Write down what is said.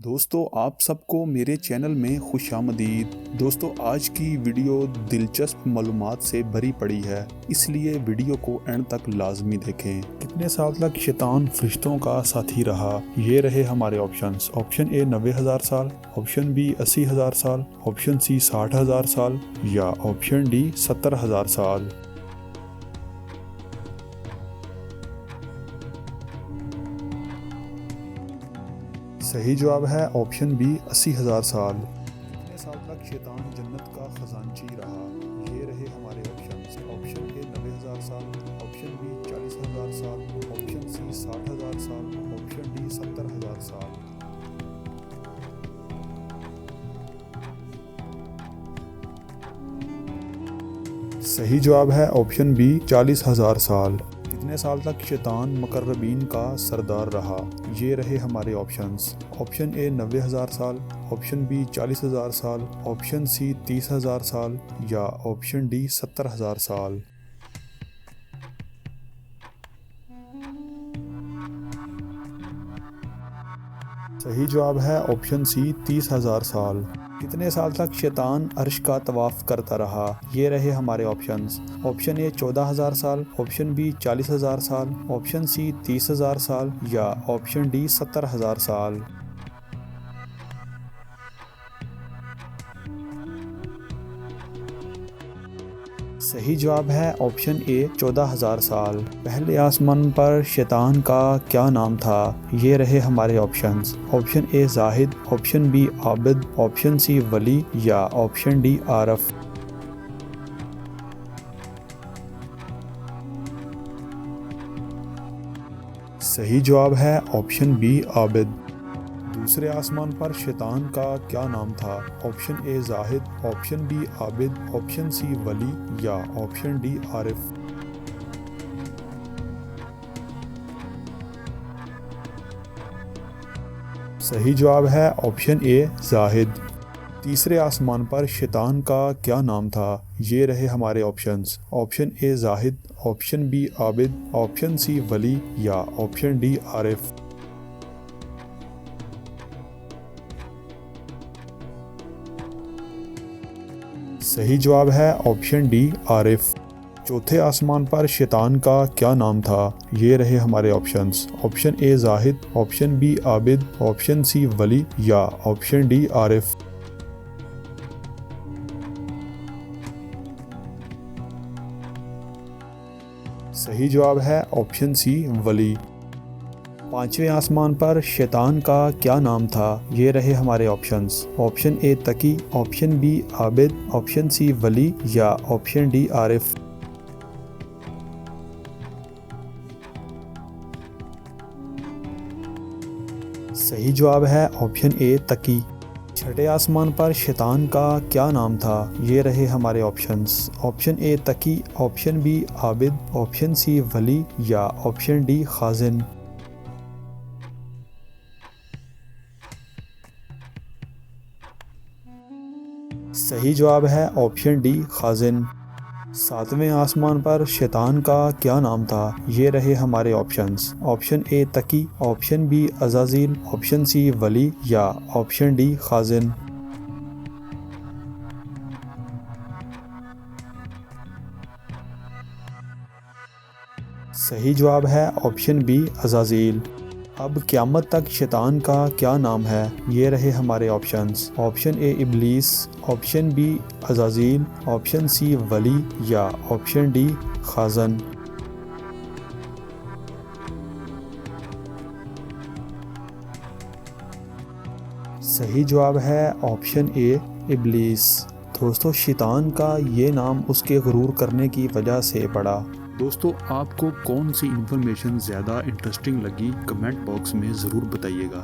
दोस्तों आप सबको मेरे चैनल में खुशामदीद। दोस्तों आज की वीडियो दिलचस्प मालूमात से भरी पड़ी है, इसलिए वीडियो को एंड तक लाजमी देखें। कितने साल तक शैतान फरिश्तों का साथी रहा? ये रहे हमारे ऑप्शंस। ऑप्शन ए 90,000 साल, ऑप्शन बी 80,000 साल, ऑप्शन सी 60,000 साल या ऑप्शन डी 70,000 साल। सही जवाब है ऑप्शन बी 80,000 साल। कितने साल तक शैतान जन्नत का खजानची रहा? ये रहे हमारे ऑप्शंस। ऑप्शन ए 90,000 साल, ऑप्शन बी 40,000 साल, ऑप्शन सी 60,000 साल, ऑप्शन डी 70,000 साल। सही जवाब है ऑप्शन बी 40,000 साल। कितने साल तक शैतान मुकर्रबीन का सरदार रहा? ये रहे हमारे ऑप्शंस। ऑप्शन ए 90,000 साल, ऑप्शन बी 40,000 साल, ऑप्शन सी 30,000 साल या ऑप्शन डी 70,000 साल। सही जवाब है ऑप्शन सी 30,000 साल। कितने साल तक शैतान अर्श का तवाफ करता रहा? ये रहे हमारे ऑप्शंस। ऑप्शन ए 14,000 साल, ऑप्शन बी 40,000 साल, ऑप्शन सी 30,000 साल या ऑप्शन डी 70,000 साल। सही जवाब है ऑप्शन ए 14,000 साल। पहले आसमान पर शैतान का क्या नाम था? ये रहे हमारे options. Option A Zahid, option B Abid, option C Wali या ऑप्शन डी आरफ। सही जवाब है ऑप्शन बी आबिद। दूसरे आसमान पर शैतान का क्या नाम था? Option A Zahid, option B Abid, option C Wali या ऑप्शन डी आरिफ। सही जवाब है ऑप्शन ए जाहिद। तीसरे आसमान पर शैतान का क्या नाम था? ये रहे हमारे options. Option A Zahid, option B Abid, option C Wali या ऑप्शन डी आरिफ। सही जवाब है ऑप्शन डी आरिफ। चौथे आसमान पर शैतान का क्या नाम था? ये रहे हमारे options. Option A Zahid, option B Abid, option C Wali या ऑप्शन डी आरिफ। सही जवाब है ऑप्शन सी वली। पांचवें आसमान पर शैतान का क्या नाम था? ये रहे हमारे options. Option A Taqi, option B Abid, option C Wali या ऑप्शन डी आरिफ। सही जवाब है ऑप्शन ए तकी। छठे आसमान पर शैतान का क्या नाम था? ये रहे हमारे options. Option A Taqi, option B Abid, option C Wali या ऑप्शन डी खाजिन। सही जवाब है ऑप्शन डी खाजिन। सातवें आसमान पर शैतान का क्या नाम था? ये रहे हमारे options. Option A Taqi, option B Azazil, option C Wali या ऑप्शन डी खाजिन। सही जवाब है ऑप्शन बी अज़ाज़ील। अब क़यामत तक शैतान का क्या नाम है? ये रहे हमारे options. Option A Iblis, option B Azazil, option C Wali या ऑप्शन डी खाज़न। सही जवाब है ऑप्शन ए इब्लीस। दोस्तों शैतान का ये नाम उसके गुरूर करने की वजह से पड़ा। दोस्तों आपको कौन सी इन्फॉर्मेशन ज़्यादा इंटरेस्टिंग लगी, कमेंट बॉक्स में ज़रूर बताइएगा।